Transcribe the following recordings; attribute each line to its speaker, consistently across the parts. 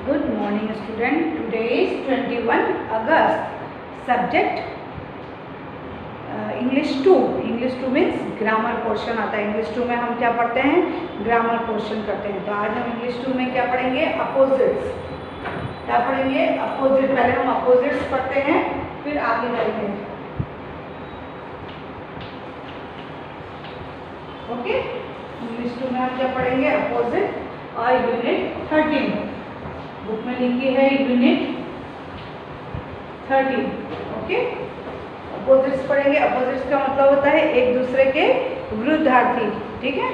Speaker 1: Good morning student. Today is 21 August. Subject English 2. English 2 means grammar portion आता है. English 2 में हम क्या पढ़ते हैं? ग्रामर पोर्शन करते हैं. तो आज हम English 2 में क्या पढ़ेंगे? अपोजिट्स. क्या पढ़ेंगे? अपोजिट. पहले हम अपोजिट्स पढ़ते हैं, फिर आगे बढ़ेंगे. ओके. English 2 में हम क्या पढ़ेंगे? अपोजिट और यूनिट 13. बुक में लिखी है यूनिट 13. ओके. अपोजिट्स पढ़ेंगे. अपोजिट्स का मतलब होता है एक दूसरे के विरुद्धार्थी. ठीक है.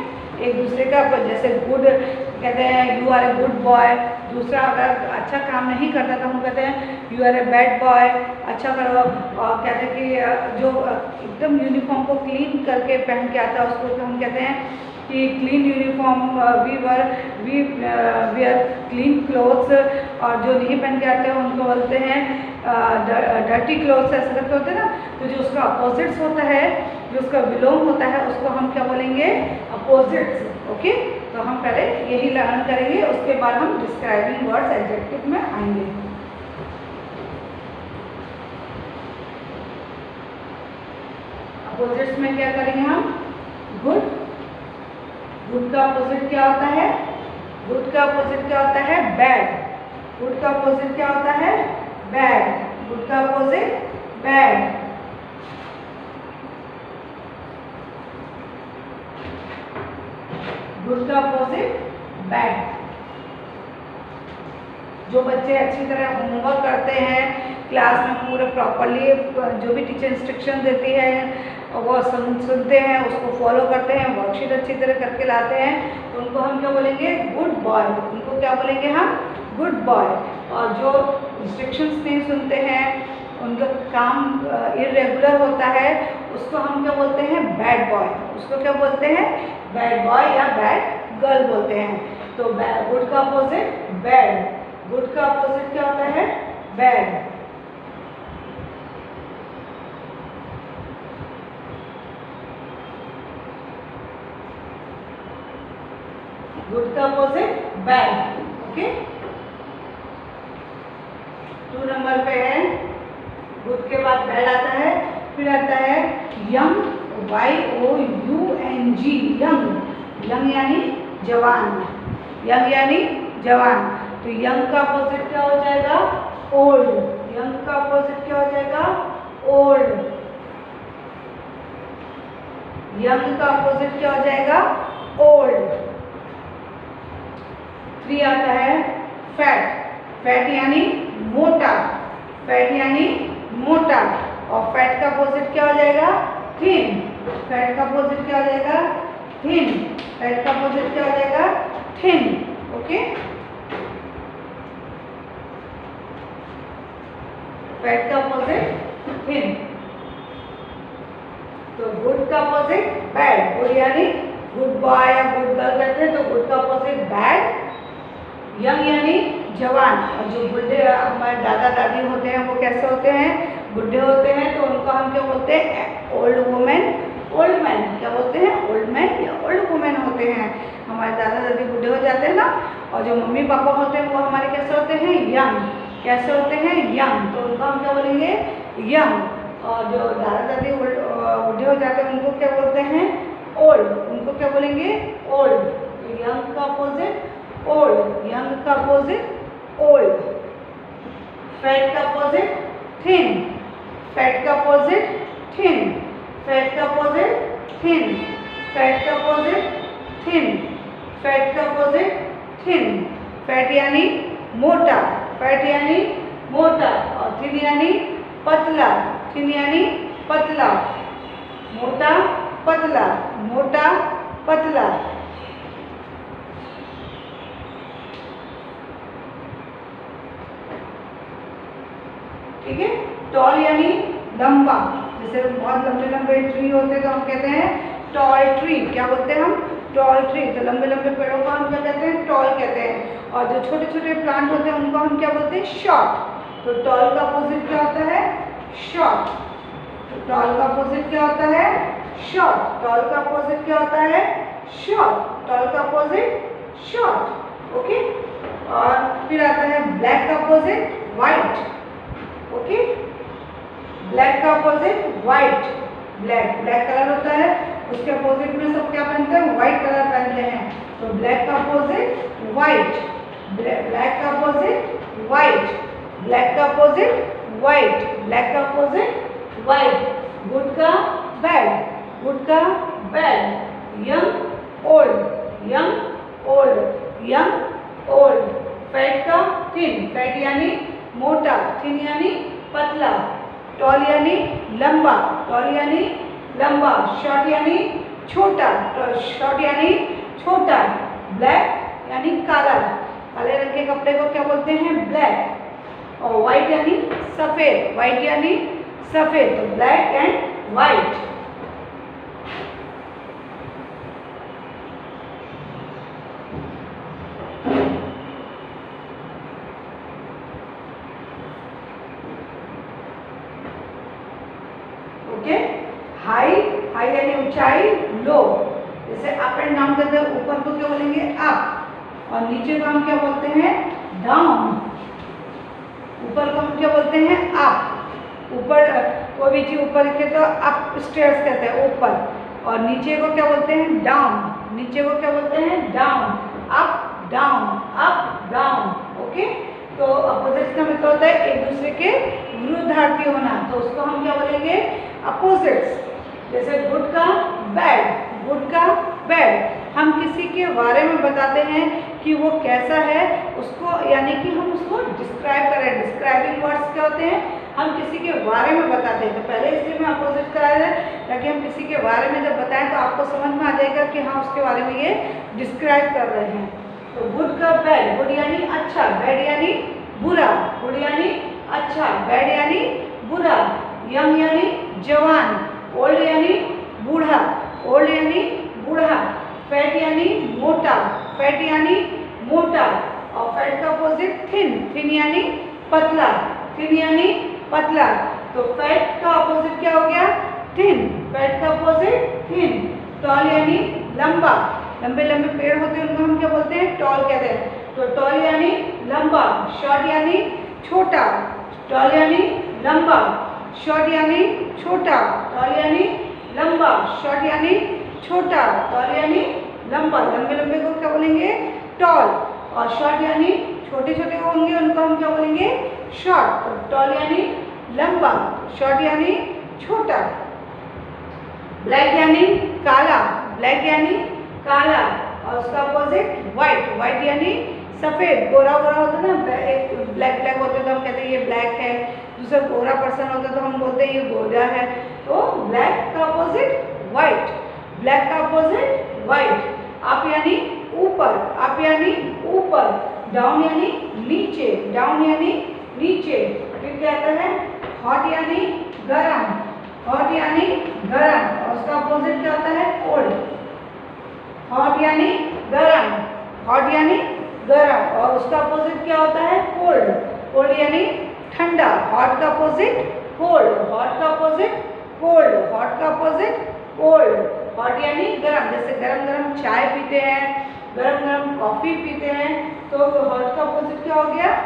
Speaker 1: एक दूसरे का, जैसे गुड कहते हैं you are a good boy. दूसरा अगर अच्छा काम नहीं करता तो हम कहते हैं you are a bad boy. अच्छा करो. और कहते हैं कि जो एकदम यूनिफॉर्म को क्लीन करके पहन के आता है उसको हम कहते हैं कि clean uniform. We wear clean clothes. और जो नहीं पहन के आते हैं उनको बोलते हैं डर्टी क्लोथ्स. ऐसा करके होते हैं ना. तो जो उसका अपोजिट्स होता है, जो उसका विलोम होता है, उसको हम क्या बोलेंगे? अपोजिट्स. ओके. तो हम पहले यही लर्न करेंगे, उसके बाद हम डिस्क्राइबिंग वर्ड्स एडजेक्टिव में आएंगे. अपोजिट्स में क्या करेंगे हम? गुड. गुड का अपोजिट क्या होता है? गुड का अपोजिट क्या होता है? बैड. गुड का अपोजिट क्या होता है? बैड. गुड का अपोजिट बैड. गुड का अपोजिट बैड. जो बच्चे अच्छी तरह होमवर्क करते हैं, क्लास में पूरे प्रॉपरली जो भी टीचर इंस्ट्रक्शन देती है वो सुनते हैं, उसको फॉलो करते हैं, वर्कशीट अच्छी तरह करके लाते हैं, तो उनको हम क्या बोलेंगे? Good boy. उनको क्या बोलेंगे हम? Good boy. और जो इंस्ट्रक्शंस नहीं सुनते हैं, उनका काम इरेगुलर होता है, उसको हम क्या बोलते हैं? Bad boy. उसको क्या बोलते हैं? बैड बॉय या बैड गर्ल बोलते हैं. तो गुड का अपोजिट बैड. गुड का अपोजिट क्या होता है? बैड. गुड का अपोजिट बैड. ओके. 2 नंबर पे है. गुड के बाद बैड आता है, फिर आता है यंग. YOUNG. यंग. यंग यानी जवान. यंग यानी जवान. तो यंग का अपोजिट क्या हो जाएगा? ओल्ड. यंग का अपोजिट क्या हो जाएगा? ओल्ड. यंग का अपोजिट क्या हो जाएगा? ओल्ड. 3 आता है फैट. फैट यानी मोटा. फैट यानी मोटा. और फैट का अपोजिट क्या हो जाएगा? थिन. फैट का अपोजिट क्या हो जाएगा? थिन. फैट का अपोजिट क्या हो जाएगा? थिन. ओके. फैट का अपोजिट थिन. तो गुड का अपोजिट बैड. गुड यानी गुड बॉय या गुड गर्ल कहते हैं, तो गुड का अपोजिट बैड. यंग यानी जवान. और जो बुढ़े हमारे दादा दादी होते हैं वो कैसे होते हैं? बुढ़े होते हैं. तो उनको हम क्या बोलते हैं? Old women, old man. क्या बोलते हैं? ओल्ड मैन या ओल्ड वुमेन होते हैं. हमारे दादा दादी बुढ़े हो जाते हैं ना. और जो मम्मी पापा होते हैं वो हमारे कैसे होते हैं? यंग. कैसे होते हैं? यंग. तो उनको हम क्या बोलेंगे? यंग. और जो दादा दादी बुढ़े हो जाते हैं उनको क्या बोलते हैं? ओल्ड. उनको क्या बोलेंगे? ओल्ड. तो यंग का अपोजिट ओल्ड. यंग का अपोजिट ओल्ड. फैट का अपोजिट थिन. फैट का अपोजिट थिन. फैट का अपोजिट थिन. फैट का अपोजिट थिन. फैट का अपोजिट थिन. फैट यानी मोटा. फैट यानी मोटा. और थिन यानी पतला. थिन यानी पतला. मोटा पतला. मोटा पतला. ठीक है. टॉल यानी लंबा. जैसे बहुत लंबे लंबे ट्री होते हैं तो हम कहते हैं टॉल ट्री. क्या बोलते हैं हम? Tall tree. तो लंबे लंबे पेड़ों को हम क्या कहते हैं? टॉल कहते हैं. और जो छोटे छोटे प्लांट होते हैं उनको हम क्या बोलते हैं? शॉर्ट. तो टॉल का अपोजिट क्या होता है? शॉर्ट. तो टॉल का अपोजिट क्या होता है? शॉर्ट. टॉल का अपोजिट क्या होता है? शॉर्ट. टॉल का अपोजिट शॉर्ट. ओके. और फिर आता है ब्लैक का अपोजिट व्हाइट। ओके, ब्लैक का अपोजिट व्हाइट। ब्लैक कलर होता है, उसके अपोजिट में सब क्या पहनते हैं? व्हाइट कलर पहनते हैं। तो ब्लैक का अपोजिट व्हाइट, ब्लैक का अपोजिट व्हाइट, ब्लैक का अपोजिट व्हाइट, ब्लैक का अपोजिट व्हाइट। गुड का बैड, गुड का bad. Young old, young old, young old. Fat का थिन, फैट यानी मोटा, थिन यानी पतला। टॉल यानी लंबा, टॉल यानी लंबा। शॉर्ट यानी छोटा, शॉर्ट यानी छोटा। ब्लैक यानी काला, काले रंग के कपड़े को क्या बोलते हैं? ब्लैक। और व्हाइट यानी सफेद, व्हाइट यानी सफेद। तो black and white. Okay, high, high यानी ऊंचाई, लो। जैसे अप एंड डाउन करते हैं, ऊपर को क्या बोलेंगे? अप। और नीचे को हम क्या बोलते हैं? डाउन। ऊपर को हम क्या बोलते हैं? अप। ऊपर कोई भी चीज ऊपर रखे तो अप स्टेयर्स कहते हैं, ऊपर। और नीचे को क्या बोलते हैं? डाउन। नीचे को क्या बोलते हैं? Down. Up down, up down. Okay, तो अपोजिट्स का मतलब होता है एक दूसरे के विरुद्धार्थी होना, तो उसको हम क्या बोलेंगे? अपोजिट्स। जैसे गुड का बैड, गुड का बैड। हम किसी के बारे में बताते हैं कि वो कैसा है, उसको यानी कि हम उसको डिस्क्राइब करें। डिस्क्राइबिंग वर्ड्स क्या होते हैं? हम किसी के बारे में बताते हैं। तो पहले इसलिए मैं अपोजिट कराया है ताकि हम किसी के बारे में जब बताएं तो आपको समझ में आ जाएगा कि हाँ उसके बारे में ये डिस्क्राइब कर रहे हैं। तो गुड का बैड, गुड यानी अच्छा, बैड यानी बुरा। गुड यानी अच्छा, बैड यानी बुरा। यंग यानी जवान, ओल्ड यानी बूढ़ा, ओल्ड यानी बूढ़ा। फैट यानी मोटा, फैट यानी मोटा। और फैट का अपोजिट थिन, थिन यानी पतला, थिन यानी पतला। तो फैट का अपोजिट क्या हो गया? थिन। फैट का अपोजिट थिन। टॉल यानी लंबा, लंबे लंबे पेड़ होते हैं उनको हम क्या बोलते हैं? टॉल कहते हैं। तो टॉल यानी लंबा। शॉर्ट यानी छोटा, टॉल यानी लंबा। शॉर्ट यानी छोटा, टॉल यानी लंबा। शॉर्ट यानी छोटा, टॉल यानी लंबा। लंबे लंबे को क्या बोलेंगे? टॉल। और शॉर्ट यानी छोटे छोटे होंगे उनको हम क्या बोलेंगे? शॉर्ट। तो टॉल यानी लंबा, शॉर्ट यानी छोटा। ब्लैक यानी काला, ब्लैक यानी काला। और उसका अपोजिट व्हाइट, व्हाइट यानी सफेद। गोरा गोरा होता है ना, एक ब्लैक ब्लैक होते तो हम कहते हैं ये ब्लैक है। दूसरा गोरा पर्सन होता तो हम बोलते हैं ये गोरा है। तो ब्लैक का अपोजिट व्हाइट, ब्लैक का अपोजिट व्हाइट। अप यानी ऊपर, अप यानी ऊपर। डाउन यानी नीचे, डाउन यानी नीचे। फिर क्या आता है? हॉट यानी गरम, हॉट यानी गरम। और उसका अपोजिट क्या होता है? कोल्ड। हॉट यानी गरम, हॉट यानी गरम। और उसका अपोजिट क्या होता है? कोल्ड, कोल्ड यानी ठंडा। हॉट का अपोजिट कोल्ड, हॉट का अपोजिट कोल्ड, हॉट का अपोजिट कोल्ड। हॉट यानी गरम, जैसे गरम गरम चाय पीते हैं, गरम गरम कॉफी पीते हैं, तो हॉट का अपोजिट क्या हो गया?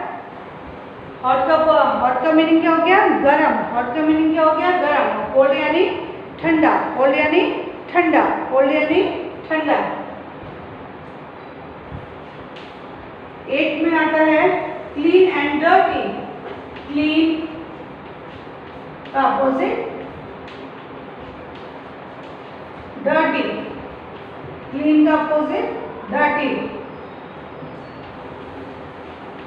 Speaker 1: हॉट का मीनिंग क्या हो गया? गरम। हॉट का मीनिंग क्या हो गया? गरम। कोल्ड यानी ठंडा, कोल्ड यानी ठंडा, कोल्ड यानी ठंडा। एक में आता है क्लीन एंड डर्टी। क्लीन का अपोजिट डर्टी, क्लीन का अपोजिट डर्टी।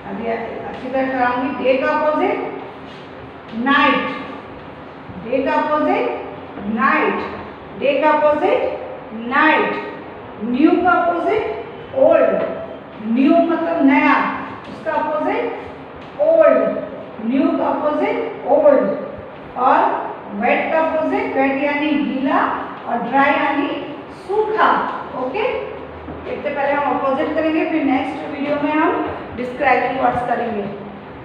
Speaker 1: अभी अच्छी तरह कराऊंगी। डे का अपोजिट नाइट, डे का अपोजिट नाइट, डे का अपोजिट नाइट। न्यू का अपोजिट ओल्ड, न्यू मतलब नया, उसका अपोजिट ओल्ड, न्यू का अपोजिट ओल्ड। और वेट का अपोजिट, वेट यानी गीला और ड्राई यानी सूखा। ओके, एक से पहले हम अपोजिट करेंगे, फिर नेक्स्ट वीडियो में हम डिस्क्राइबिंग वर्ड्स करेंगे।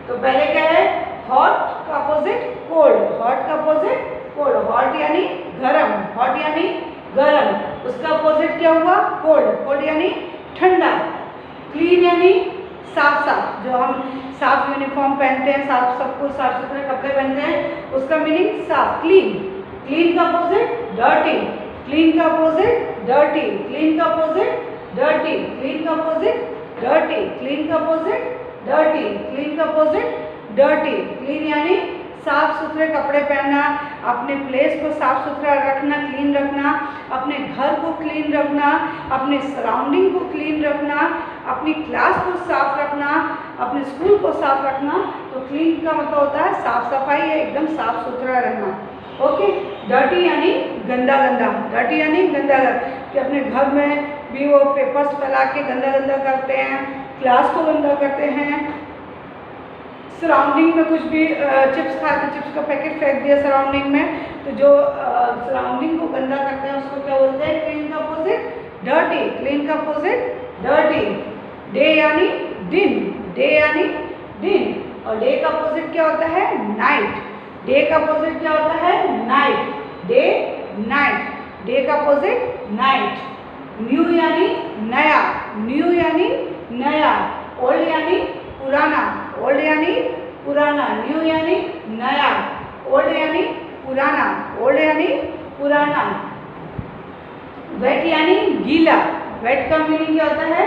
Speaker 1: तो पहले क्या है? हॉट का अपोजिट कोल्ड, हॉट का अपोजिट कोल्ड। हॉट यानी गरम, हॉट यानी गरम। उसका अपोजिट क्या हुआ? कोल्ड, कोल्ड यानी ठंडा। क्लीन यानी साफ साफ, जो हम साफ यूनिफॉर्म पहनते हैं, साफ सबको साफ सुथरे कपड़े पहनते हैं, उसका मीनिंग साफ, क्लीन। क्लीन का अपोजिट डर्टी, क्लीन का अपोजिट डर्टी, क्लीन का अपोजिट डर्टी, क्लीन का अपोजिट डर्टी, क्लीन का अपोजिट डर्टी, क्लीन का अपोजिट डर्टी। क्लीन यानी साफ सुथरे कपड़े पहनना, अपने प्लेस को साफ सुथरा रखना, क्लीन रखना, अपने घर को क्लीन रखना, अपने सराउंडिंग को क्लीन रखना, अपनी क्लास को साफ रखना, अपने स्कूल को साफ रखना। तो क्लीन का मतलब होता है साफ सफाई या एकदम साफ सुथरा रहना। ओके। डर्टी यानी गंदा गंदा, डर्टी यानी गंदा कि अपने घर में भी वो पेपर्स फैला के गंदा गंदा करते हैं, क्लास को गंदा करते हैं, सराउंडिंग में कुछ भी चिप्स खा के चिप्स का पैकेट फेंक दिया सराउंडिंग में, तो जो सराउंडिंग को गंदा करते हैं उसको क्या बोलते हैं? क्लीन का अपोजिट डर्टी, क्लीन का अपोजिट डर्टी। डे यानी दिन, डे यानी दिन, और डे का अपोजिट क्या होता है? नाइट। डे का अपोजिट क्या होता है? नाइट। डे नाइट, डे का अपोजिट नाइट। न्यू यानी नया, न्यू यानी नया। ओल्ड यानी पुराना, ओल्ड यानी पुराना। न्यू यानी नया, ओल्ड यानी पुराना, ओल्ड यानी पुराना। वेट यानी गीला, वेट का मीनिंग क्या होता है?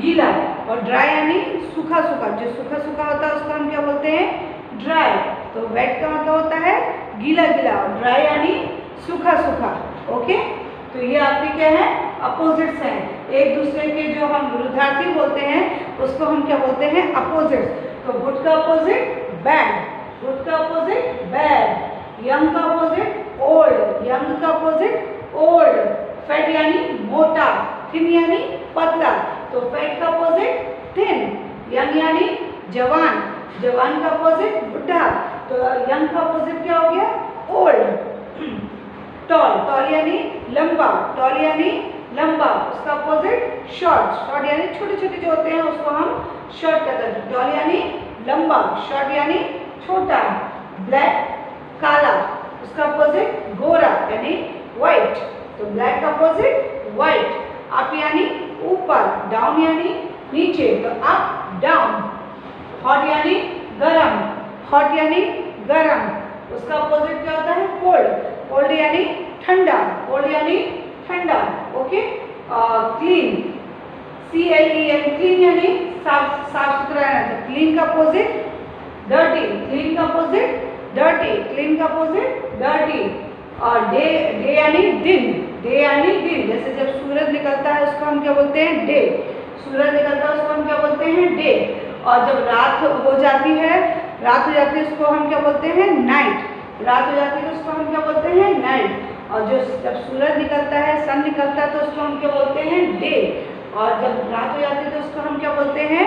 Speaker 1: गीला। और ड्राई यानी सूखा सूखा, जो सूखा सूखा होता है उसको हम क्या बोलते हैं? ड्राई। तो वेट का मतलब होता है गीला गीला, और ड्राई यानी सूखा सूखा। ओके। तो ये आपके क्या है? अपोजिट्स हैं। एक दूसरे के जो हम विरुद्धार्थी बोलते हैं उसको हम क्या बोलते हैं? अपोजिट्स। तो गुड का अपोजिट बैड, गुड का अपोजिट बैड। यंग का अपोजिट ओल्ड, यंग का अपोजिट ओल्ड। फैट यानी मोटा, थिन यानी पतला, तो फैट का अपोजिट थिन। यंग यानी जवान, जवान का अपोजिट बुढ़ा, तो यंग का अपोजिट क्या हो गया? ओल्ड। टॉल, टॉल यानी लंबा, टॉल यानी लंबा, उसका अपोजिट शॉर्ट, शॉर्ट यानी छोटे छोटे जो होते हैं उसको हम शॉर्ट कहते हैं। टॉल यानी लंबा, शॉर्ट यानी छोटा। ब्लैक काला, उसका अपोजिट गोरा यानी व्हाइट, तो ब्लैक का अपोजिट व्हाइट। अप यानी ऊपर, डाउन यानी नीचे, तो अप डाउन। हॉट यानी गरम, हॉट यानी गरम, उसका अपोजिट क्या होता है? कोल्ड, कोल्ड यानी ठंडा, कोल्ड यानी ठंडा। ओके। क्लीन, CLEN, क्लीन यानी साफ साफ सुथरा रहना। तो क्लीन का अपोजिट डर्टी, क्लीन का अपोजिट डर्टी, क्लीन का अपोजिट डर्टी। और डे, डे यानी दिन, डे यानी दिन। जैसे जब सूरज निकलता है उसको हम क्या बोलते हैं? डे। सूरज निकलता है उसको हम क्या बोलते हैं? डे। और जब रात हो जाती है, रात हो जाती है उसको हम क्या बोलते हैं? नाइट। रात हो जाती है तो उसको हम क्या बोलते हैं? नाइट। और जो जब सूरज निकलता है, सन निकलता है, तो उसको हम क्या बोलते हैं? डे। और जब रात हो जाती है तो उसको हम क्या बोलते हैं?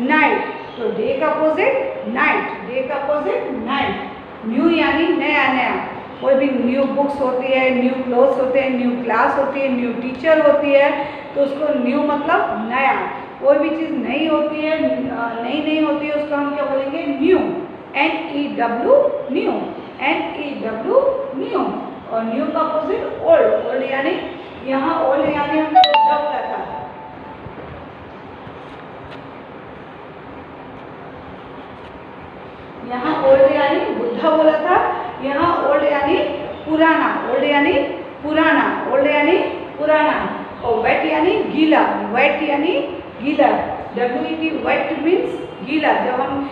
Speaker 1: नाइट। तो डे का अपोजिट नाइट, डे का अपोजिट नाइट। न्यू यानी नया नया, कोई भी न्यू बुक्स होती है, न्यू क्लोथ्स होते हैं, न्यू क्लास होती है, न्यू टीचर होती है, तो उसको न्यू मतलब नया। कोई भी चीज़ नई होती है, नई नई होती है, उसको हम क्या बोलेंगे? New, NEW, new, NEW new. और न्यू का अपोजिट ओल्ड, ओल्ड यानी यहाँ ओल्ड यानी हमने बुढ़ा बोला था, यहाँ ओल्ड यानी बुढ़ा बोला था, यहाँ ओल्ड यानी पुराना, ओल्ड यानी पुराना, ओल्ड यानी पुराना। और वेट यानी गीला, वेट यानी गीला, WET, वेट मीन्स गीला। जब हम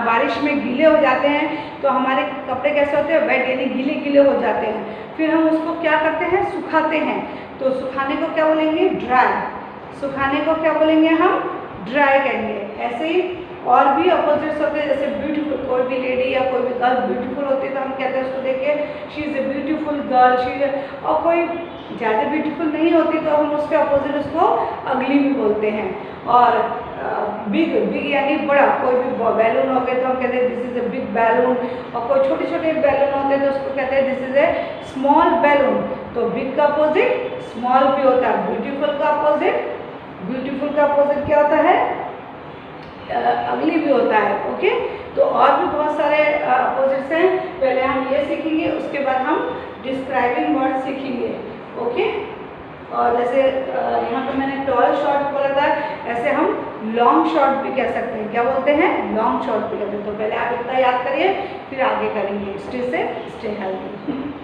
Speaker 1: बारिश में गीले हो जाते हैं तो हमारे कपड़े कैसे होते हैं? वेट यानी गीले गीले हो जाते हैं। फिर हम उसको क्या करते हैं? सुखाते हैं। तो सुखाने को क्या बोलेंगे? ड्राई। सुखाने को क्या बोलेंगे हम? ड्राई कहेंगे। ऐसे ही और भी अपोजिट्स होते हैं, जैसे ब्यूटीफुल, कोई भी लेडी या कोई भी गर्ल ब्यूटीफुल होती है तो हम कहते हैं उसको देख के she is a beautiful girl, she is. और कोई ज़्यादा ब्यूटीफुल नहीं होती तो हम उसके अपोजिट उसको अगली भी बोलते हैं। और बिग, बिग यानी बड़ा, कोई भी बैलून हो गए तो हम कहते हैं this is a big balloon. और कोई छोटे छोटे बैलून होते हैं तो उसको कहते हैं this is a small balloon. तो बिग का अपोजिट स्मॉल भी होता है। ब्यूटीफुल का अपोजिट, ब्यूटीफुल का अपोजिट क्या होता है? अगली भी होता है। ओके। तो और भी बहुत सारे अपोजिट्स हैं, पहले हम ये सीखेंगे, उसके बाद हम डिस्क्राइबिंग वर्ड सीखेंगे। ओके। और जैसे यहाँ पे मैंने टॉल शॉर्ट बोला था, ऐसे हम लॉन्ग शॉट भी कह सकते हैं। क्या बोलते हैं? लॉन्ग शॉट भी कहते हैं। तो पहले आप इतना याद करिए, फिर आगे करेंगे। Stay safe, stay healthy.